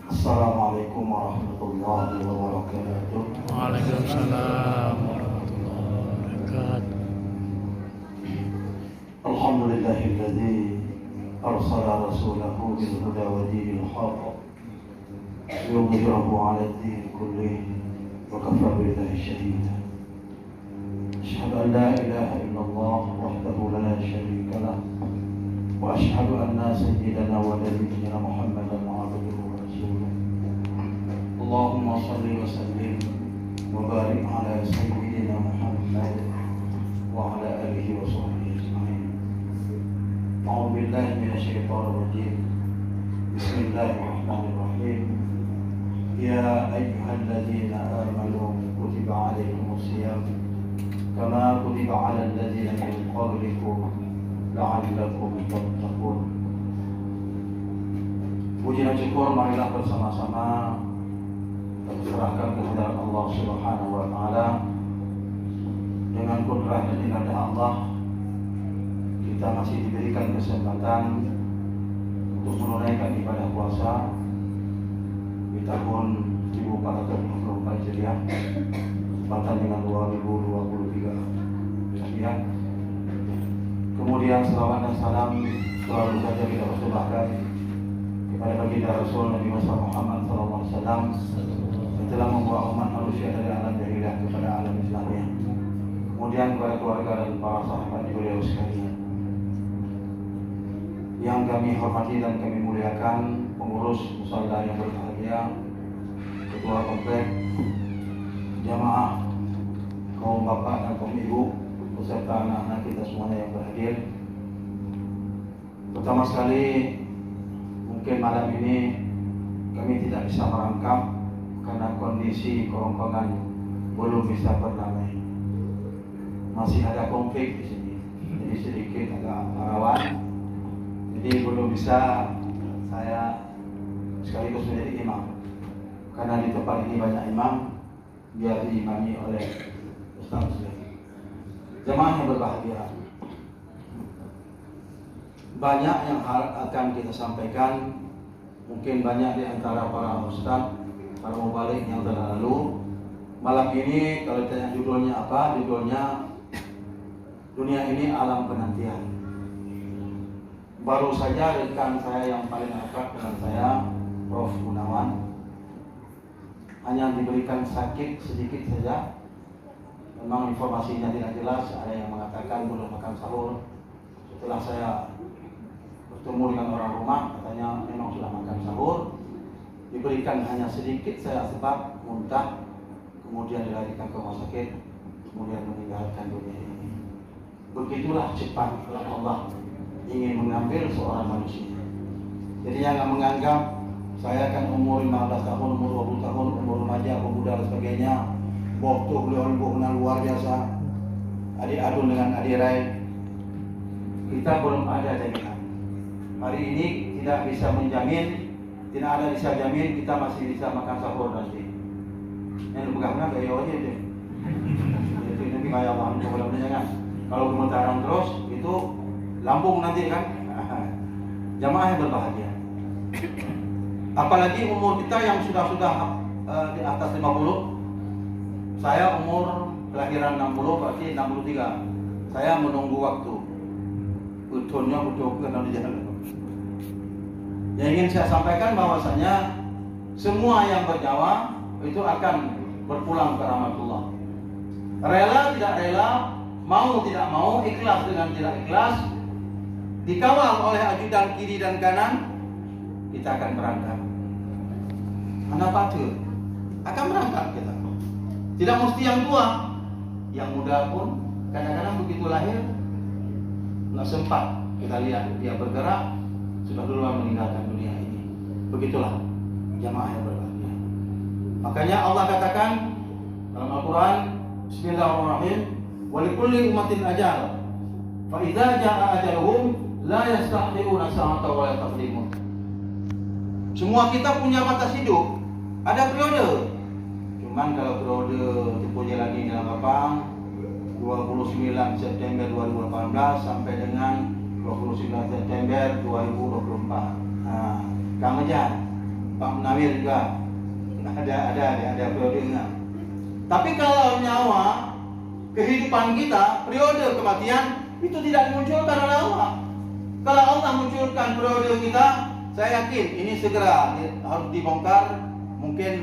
Assalamualaikum warahmatullahi wabarakatuh. Waalaikumsalam warahmatullahi wabarakatuh. Alhamdulillahilladzi arsala rasulahu bil huda wa dinil haqq liyudhhirahu 'ala ad-din kullihi wa kafaa billahi shahida. Asyhadu an la ilaha illallah wahdahu la syarika lah wa asyhadu anna sayyidana wa nabiyyana Muhammadan 'abduhu wa rasuluh. Allahumma shalli wa sallim wa barik 'ala sayyidina Muhammad wa 'ala alihi wa sahbihi ajma'in. A'udzu billahi minasyaitonir rajim. Bismillahirrahmanirrahim. Ya ayyuhalladzina amanu kutiba 'alaikumus-shiyam kama kutiba 'alal ladzina min qablikum la'allakum tattaqun. Puji dan syukur marilah bersama-sama serahkan kehadirat Allah Subhanahu wa taala. Dengan kudrat dan iradah Allah, kita masih diberikan kesempatan untuk menunaikan ibadah puasa di tahun 1424 Hijriah, bertepatan dengan 2023 Hijriah. Kemudian selawat dan salam selalu saja kita persembahkan kepada baginda Rasul Nabi Muhammad SAW yang telah membawa umat manusia dari alam jahiliyah kepada alam Islamiyah. Kemudian kepada keluarga dan para sahabat beliau sekalian yang kami hormati dan kami muliakan, pengurus musala yang berbahagia, ketua komplek, jamaah, kaum bapak dan kaum ibu, beserta anak-anak kita semuanya yang berhadir. Pertama sekali, mungkin malam ini kami tidak bisa merangkap karena kondisi kerongkongan belum bisa berdamai. Masih ada konflik di sini, jadi sedikit agak rawan. Jadi belum bisa saya sekaligus menjadi imam, karena di tempat ini banyak imam, biar diimami oleh Ustaz Muslim. Jemaah yang berbahagia, banyak yang akan kita sampaikan. Mungkin banyak di antara para ustaz, para mubalik yang telah lalu. Malam ini kalau ditanya judulnya apa, judulnya dunia ini alam penantian. Baru saja rekan saya yang paling akrab dengan saya, Prof. Gunawan, hanya diberikan sakit sedikit saja. Memang informasinya tidak jelas. Ada yang mengatakan belum makan sahur. Setelah saya bertemu dengan orang rumah, katanya memang sudah makan sahur. Diberikan hanya sedikit saya sebab muntah, kemudian dilarikan ke rumah sakit, kemudian meninggalkan dunia ini. Begitulah cepat Allah ingin mengambil seorang manusia. Jadi jangan menganggap saya akan umur 15 tahun, umur 20 tahun, umur remaja, pemuda dan sebagainya. Waktu beliau luar biasa, adik adun dengan adik Rai. Kita belum ada jaminan. Hari ini tidak bisa menjamin, tidak ada bisa jamin kita masih bisa makan sahur nanti. Yang pegang gaya aja deh. Jadi nanti kayak Allah mudah-mudahan kan. Kalau gemetaran terus itu lambung nanti kan. Jamaah yang berbahagia. Apalagi umur kita yang sudah di atas 50. Saya umur kelahiran 60, berarti 63. Saya menunggu waktu. Utuhnya butuh kenal di jalan. Yang ingin saya sampaikan bahwasanya semua yang bernyawa itu akan berpulang ke rahmatullah. Rela tidak rela, mau tidak mau, ikhlas dengan tidak ikhlas, dikawal oleh ajudan kiri dan kanan, kita akan berangkat. Anak patur akan berangkat kita. Tidak mesti yang tua, yang muda pun kadang-kadang begitu lahir nggak sempat kita lihat dia bergerak, sudah duluan meninggalkan dunia ini. Begitulah jamaah yang berbahagia. Makanya Allah katakan dalam Al-Quran, Bismillahirrahmanirrahim, wa likulli ummatin ajal, fa idza jaa ajaluhum la yasta'khiruna sa'atan wa la yastaqdimun. Semua kita punya batas hidup, ada periode. Cuman kalau periode tempohnya lagi dalam apa? 29 September 2018 sampai dengan 29 September 2024. Nah, Kang Ejan, Pak Munawir juga ada periodenya. Tapi kalau nyawa, kehidupan kita, periode kematian itu tidak dimunculkan oleh Allah. Kalau Allah munculkan periode kita, saya yakin ini segera harus dibongkar. Mungkin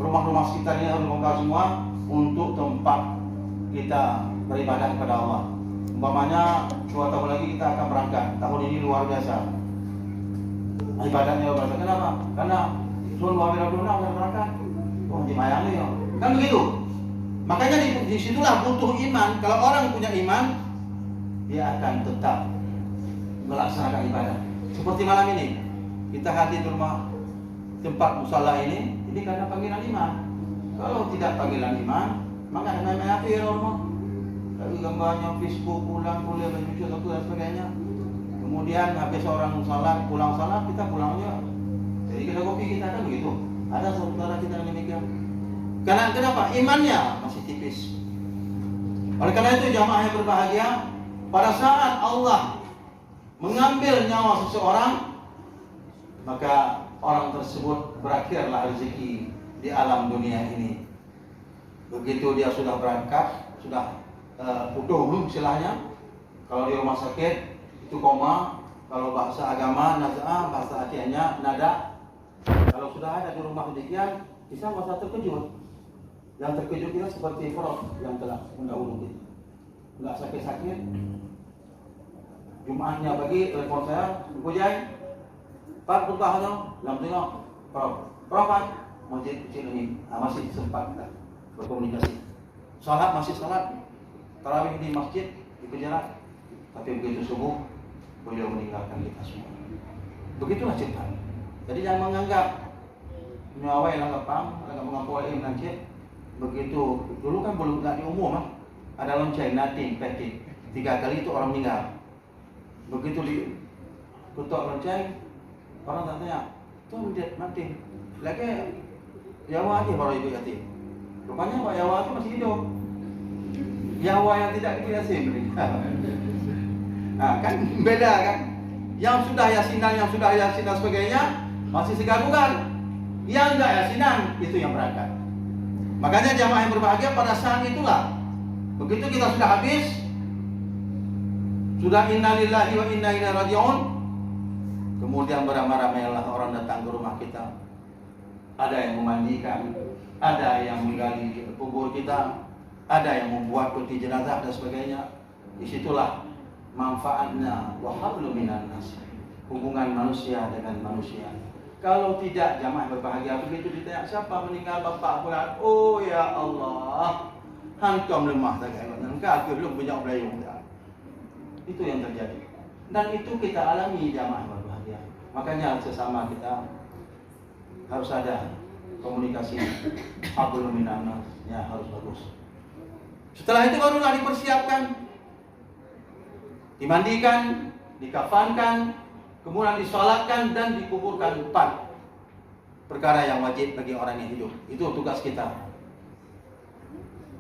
rumah-rumah sekitar ini harus dibongkar semua untuk tempat kita beribadah kepada Allah. Umpamanya 2 tahun lagi kita akan berangkat. Tahun ini luar biasa. Ibadahnya luar biasa. Kenapa? Karena Sun Wawira Bruna akan berangkat. Oh, di Mayang ya. Kan begitu. Makanya disitulah butuh iman. Kalau orang punya iman, dia akan tetap melaksanakan ibadah. Seperti malam ini, kita hadir di rumah tempat musala ini karena panggilan iman. Kalau tidak panggilan iman, maka main-main apa ya rumah? Lalu gambarnya Facebook, pulang kuliah, menyusul dan sebagainya. Kemudian habis orang salat, pulang salat, kita pulangnya. Jadi kita kopi kita kan begitu. Ada saudara kita yang demikian. Karena kenapa? Imannya masih tipis. Oleh karena itu jamaah yang berbahagia, pada saat Allah mengambil nyawa seseorang, maka orang tersebut berakhirlah rezeki di alam dunia ini. Begitu dia sudah berangkat, sudah utuh belum istilahnya. Kalau di rumah sakit itu koma, kalau bahasa agama naz'ah, bahasa akhirnya nada. Kalau sudah ada di rumah demikian, bisa merasa terkejut. Yang terkejut kita seperti Prof yang telah mendahului kita. Enggak sakit-sakit. Jumatnya pagi telepon saya, Bujai, Pak Purbahanyo, dalam tengok, Prof masjid kecil ini masih sempat kita berkomunikasi. Salat masih salat, tarawih di masjid di Pejarak, tapi begitu subuh beliau meninggalkan kita semua. Begitulah cepat. Jadi jangan menganggap nyawa yang ngapang, agak mengampuni nanti. Begitu dulu kan belum nggak diumum, ada lonceng, nating, petik. 3 kali itu orang meninggal. Begitu di kutuk lonceng, orang tanya, tuh mati. Lagi Yawa aja baru ibu yatim. Rupanya Pak Yawa itu masih hidup. Yawa yang tidak ibu yatim mereka. Nah, kan beda kan. Yang sudah yasinan dan sebagainya masih segar bugar. Yang enggak yasinan itu yang berangkat. Makanya jamaah yang berbahagia pada saat itulah, begitu kita sudah habis, sudah innalillahi wa inna ilaihi raji'un, kemudian beramai-ramailah orang datang ke rumah kita. Ada yang memandikan, ada yang menggali kubur kita, ada yang membuat peti jenazah dan sebagainya. Disitulah manfaatnya wahablu minan nas, hubungan manusia dengan manusia. Kalau tidak jamaah berbahagia, begitu ditanya siapa meninggal bapak pulang, oh ya Allah, hantam lemah tak kayak aku belum punya belayung. Itu yang terjadi. Dan itu kita alami jamaah berbahagia. Makanya sesama kita harus ada komunikasi hablum minan nas, ya harus bagus. Setelah itu barulah dipersiapkan, dimandikan, dikafankan, kemudian disolatkan dan dikuburkan. 4 perkara yang wajib bagi orang yang hidup. Itu tugas kita.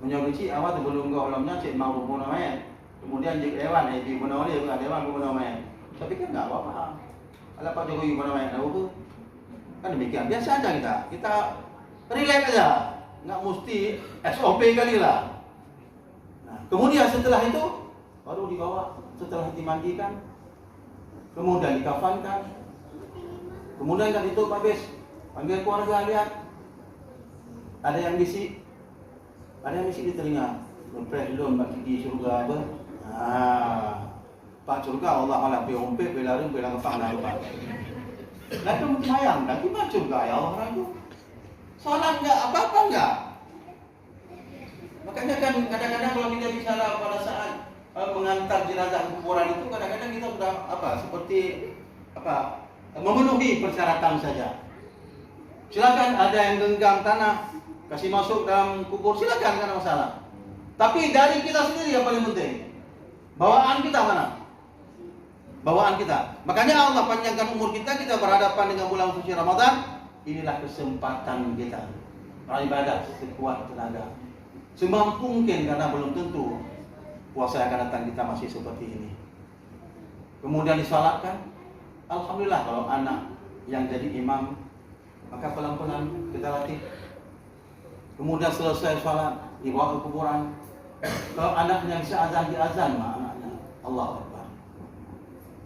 Menyogeci awal sebelum ke ulamnya cik mau bunuh mayat. Kemudian jik dewan di bunuh dia bukan dewan bunuh mayat. Tapi kan enggak apa-apa. Kalau Pak Jokowi bunuh mayat itu kan demikian. Biasa aja kita relax aja. Enggak mesti SOP kali lah. Nah, kemudian setelah itu baru dibawa, setelah dimandikan, kemudian dikafankan, kemudian kan itu habis panggil keluarga, lihat ada yang bisi di telinga, dompet belum bagi di surga apa? Pak surga Allah malah piompe belarung belang kepang lupa. Lalu sayang, lagi pak surga ya Allah itu salah enggak apa-apa enggak? Makanya kan kadang-kadang kalau kita bicara pada saat mengantar jenazah ke kuburan itu kadang-kadang kita sudah memenuhi persyaratan saja. Silakan ada yang genggam tanah kasih masuk dalam kubur, silakan, tidak ada masalah. Tapi dari kita sendiri yang paling penting, bawaan kita mana? Bawaan kita. Makanya Allah panjangkan umur kita berhadapan dengan bulan suci Ramadan. Inilah kesempatan kita beribadah sekuat tenaga, semampu mungkin, karena belum tentu puasa yang akan datang kita masih seperti ini. Kemudian disalatkan. Alhamdulillah kalau anak yang jadi imam, kita latih. Kemudian selesai sholat dibawa ke kuburan. Kalau anaknya bisa azan, diazan mah anaknya. Allahu Akbar.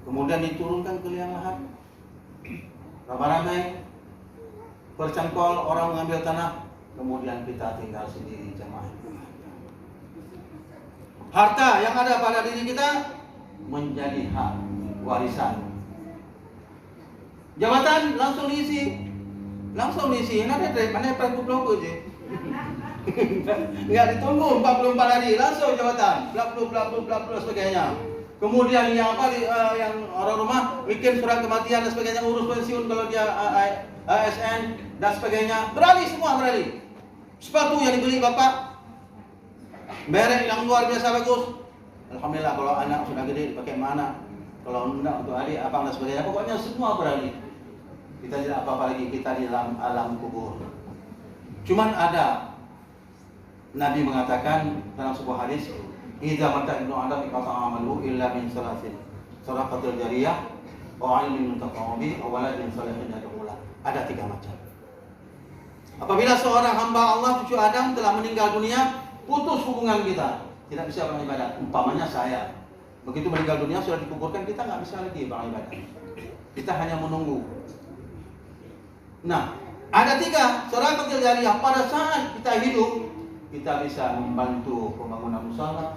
Kemudian diturunkan ke liang lahat. Ramai-ramai bercangkol orang mengambil tanah. Kemudian kita tinggal sendiri jemaah. Harta yang ada pada diri kita menjadi hak warisan. Jabatan langsung diisi. Nanti mana pelangku je. Enggak ditunggu 44 hari, langsung jabatan, bla sebagainya. Kemudian yang yang orang rumah bikin surat kematian dan sebagainya, urus pensiun kalau dia ASN dan sebagainya, beralih. Sepatu yang dibeli bapak, merek yang luar biasa bagus. Alhamdulillah kalau anak sudah gede dipakai mana, kalau enggak untuk adik, abang dan sebagainya, pokoknya semua beralih. Kita tidak apa-apa lagi, kita di dalam alam kubur. Cuman ada Nabi mengatakan dalam sebuah hadis, "Idza mata ibnu Adam qata'a amalu illa min salasin. Shadaqatul jariyah, wa 'ilmin yuntafa'u bihi, wa waladin shalihin yad'u lahu." Ada 3 macam. Apabila seorang hamba Allah cucu Adam telah meninggal dunia, putus hubungan kita, tidak bisa beribadah. Umpamanya saya, begitu meninggal dunia sudah dikuburkan, kita nggak bisa lagi beribadah. Kita hanya menunggu. Nah, ada 3 shadaqatul jariyah. Pada saat kita hidup, kita bisa membantu pembangunan musala,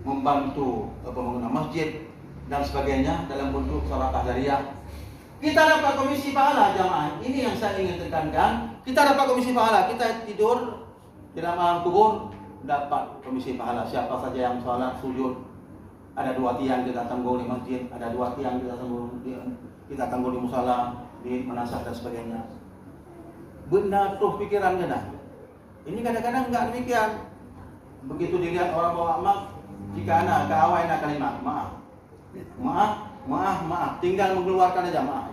membantu pembangunan masjid dan sebagainya dalam bentuk sedekah jariyah. Kita dapat komisi pahala jamaah. Ini yang saya ingin tekankan. Kita dapat komisi pahala. Kita tidur di dalam alam kubur dapat komisi pahala. Siapa saja yang salat sujud, ada 2 tiang kita tanggung di masjid, ada 2 tiang kita tanggung di musala, di manasah dan sebagainya. Benar tuh pikiran kita. Ini kadang-kadang enggak demikian. Begitu dilihat orang bawa mak, jika anak keawai nak kalimat maaf, tinggal mengeluarkan aja maaf.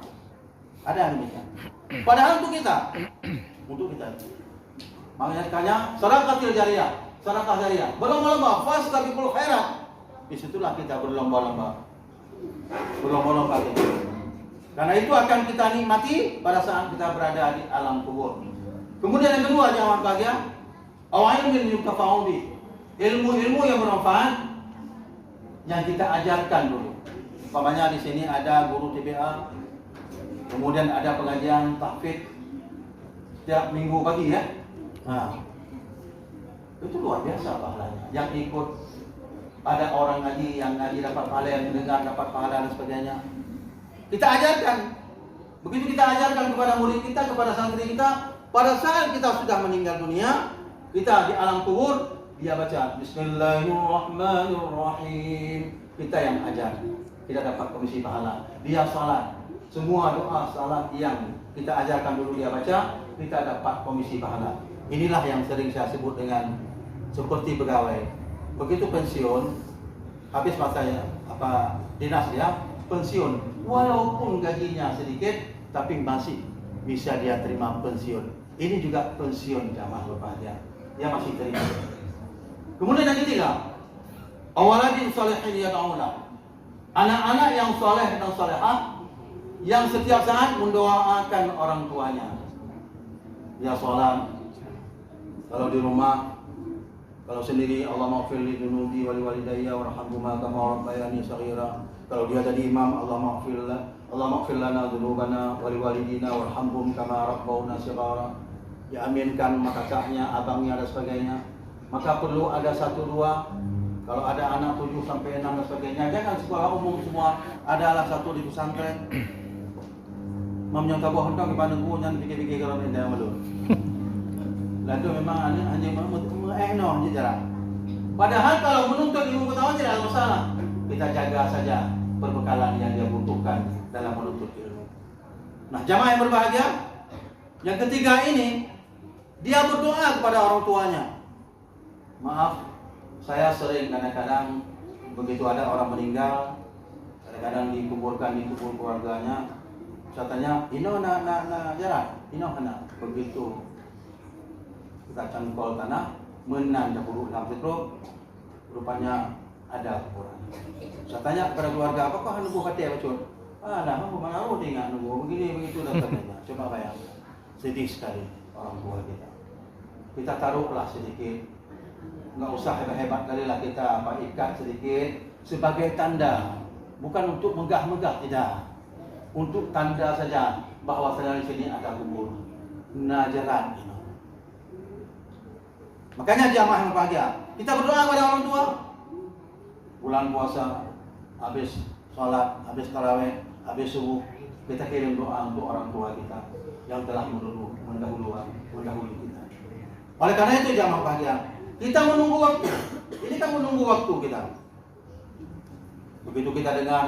Ada demikian. Padahal untuk kita. Makanya tanya sedekah jariyah. Berlomba-lomba fastabiqul khairat. Disitulah kita berlomba-lomba kita. Karena itu akan kita nikmati pada saat kita berada di alam kubur. Kemudian yang kedua, jangan bahagia, ilmin yuntafa'u bihi. Ilmu-ilmu yang bermanfaat yang kita ajarkan dulu. Umpamanya di sini ada guru TPA, kemudian ada pengajian tahfidz setiap minggu pagi ya. Nah, itu luar biasa pahalanya. Yang ikut, ada orang ngaji yang ngaji dapat pahala, yang mendengar dapat pahala dan sebagainya. Kita ajarkan. Begitu kita ajarkan kepada murid kita, kepada santri kita, pada saat kita sudah meninggal dunia, kita di alam kubur, dia baca Bismillahirrahmanirrahim. Kita yang ajar, kita dapat komisi pahala. Dia salat, semua doa salat yang kita ajarkan dulu dia baca, kita dapat komisi pahala. Inilah yang sering saya sebut dengan seperti pegawai. Begitu pensiun, habis masanya dinas dia pensiun, walaupun gajinya sedikit, tapi masih bisa dia terima pensiun. Ini juga pensiun jamaah berbahagia, dia masih terima. Kemudian yang ketiga, awaladin shalihin yad'u lahu. Anak-anak yang saleh dan salehah yang setiap saat mendoakan orang tuanya. Dia salat, kalau di rumah, kalau sendiri, Allahumma ighfir li dzunubi wa li walidayya warhamhuma kama rabbayani shaghira. Kalau dia jadi imam, Allahumma ighfir lana dzunubana wa li walidina warhamhum kama rabbawna shighara. Diaminkan kakaknya, abangnya dan sebagainya. Maka perlu ada 1-2. Kalau ada anak 7 sampai 6 dan sebagainya, jangan sekolah umum semua, adalah 1 di pesantren. Mam yang tabuh hendak kepada guru jangan fikir-fikir kalau dia malu. Lalu memang hanya hanya jarak. Padahal kalau menuntut ilmu pengetahuan tidak ada masalah. Kita jaga saja perbekalan yang dia butuhkan dalam menuntut ilmu. Nah, jamaah yang berbahagia, yang ketiga ini, dia berdoa kepada orang tuanya. Maaf, saya sering kadang-kadang begitu ada orang meninggal, kadang-kadang dikuburkan di kubur keluarganya, saya tanya, ino na jarak, ino kana begitu kita cangkol tanah, menan dahulu dalam fitruk, rupanya ada kuburan. Saya tanya kepada keluarga, apakah nunggu hati ya bacun? Nah, mana lu tinggal nunggu begini begitu dan sebagainya. Coba bayangkan. sedih sekali orang tua kita. Kita taruhlah sedikit, nggak usah hebat-hebat kali lah kita ikat sedikit sebagai tanda, bukan untuk megah-megah, tidak, untuk tanda saja bahwa di sini ada kubur najaran. Makanya jamaah yang bahagia, kita berdoa kepada orang tua. Bulan puasa, habis sholat, habis tarawih, habis subuh, kita kirim doa untuk orang tua kita yang telah mendahului kita. Oleh karena itu jamaah bahagia, kita menunggu waktu. Ini kan menunggu waktu kita. Begitu kita dengar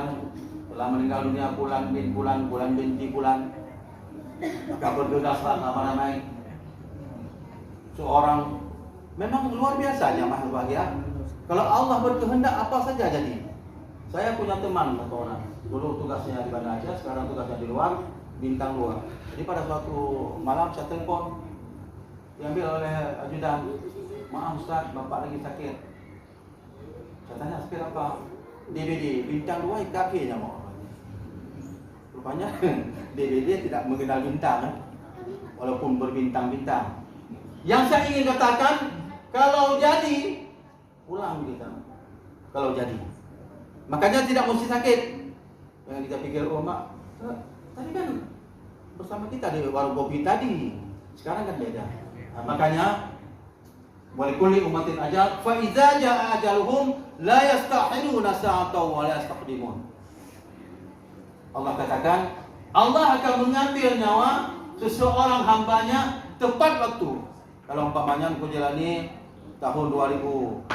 telah meninggal dunia bulan binti bulan, maka bergegaslah ramai-ramai. Seorang memang luar biasa jamaah bahagia. Kalau Allah berkehendak apa saja jadi. Saya punya teman satu orang, dulu tugasnya di Banda Aceh, sekarang tugasnya di luar, bintang luar. Jadi pada suatu malam saya telepon, diambil oleh ajudan, maaf Ustaz, bapak lagi sakit. Saya tanya sakit apa? DBD, bintang 2 IKP nama orang. Rupanya DBD tidak mengenal bintang, walaupun berbintang-bintang. Yang saya ingin katakan, kalau jadi, pulang kita. Kalau jadi. Makanya tidak mesti sakit. Yang kita pikir, oh mak, tadi kan bersama kita di warung kopi tadi. Sekarang kan beda. Nah, makanya walikulli ummatin ajal, fa idza jaa ajaluhum la yastakhiruna sa'atan wa la yastaqdimun. Allah katakan, Allah akan mengambil nyawa seseorang hambanya tepat waktu. Kalau umpamanya aku jalani tahun 2026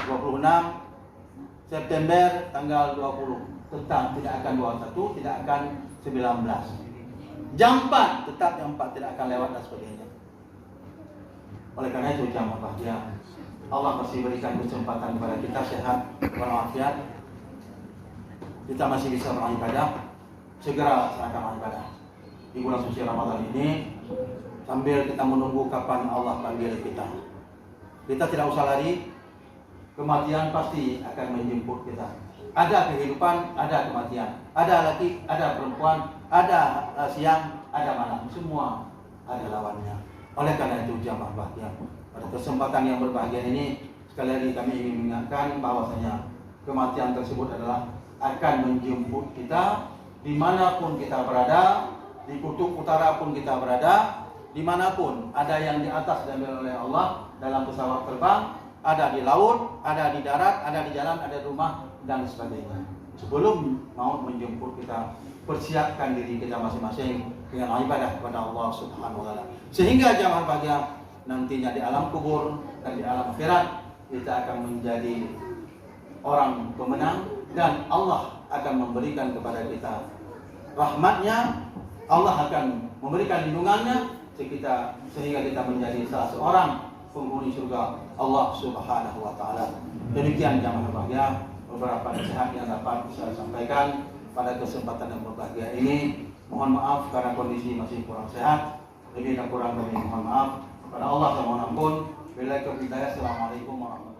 September tanggal 20, tetap tidak akan 21, tidak akan 19. Jam 4, tetap jam 4 tidak akan lewat dan sebagainya. Oleh karena itu jamaah bahagia, Allah masih berikan kesempatan kepada kita sehat walafiat. Kita masih bisa beribadah, segera laksanakan ibadah di bulan suci Ramadan ini sambil kita menunggu kapan Allah panggil kita. Kita tidak usah lari, kematian pasti akan menjemput kita. Ada kehidupan, ada kematian. Ada laki, ada perempuan, ada siang, ada malam. Semua ada lawannya. Oleh karena itu jamaah bahagia, pada kesempatan yang berbahagia ini, sekali lagi kami ingin mengingatkan bahwasanya kematian tersebut adalah akan menjemput kita dimanapun kita berada, di kutub utara pun kita berada, dimanapun. Ada yang di atas diambil oleh Allah dalam pesawat terbang, ada di laut, ada di darat, ada di jalan, ada di rumah, dan sebagainya. Sebelum maut menjemput kita, persiapkan diri kita masing-masing dengan ibadah kepada Allah Subhanahu wa taala. Sehingga jamaah bahagia nantinya di alam kubur dan di alam akhirat kita akan menjadi orang pemenang dan Allah akan memberikan kepada kita rahmatnya, Allah akan memberikan lindungannya sehingga kita menjadi salah seorang penghuni surga Allah Subhanahu wa taala. Demikian jamaah bahagia beberapa nasihat yang dapat saya sampaikan pada kesempatan yang berbahagia ini. Mohon maaf karena kondisi masih kurang sehat. Lebih dan kurang kami mohon maaf. Kepada Allah saya mohon ampun. Billahi taufiq hidayah. Assalamualaikum warahmatullahi wabarakatuh.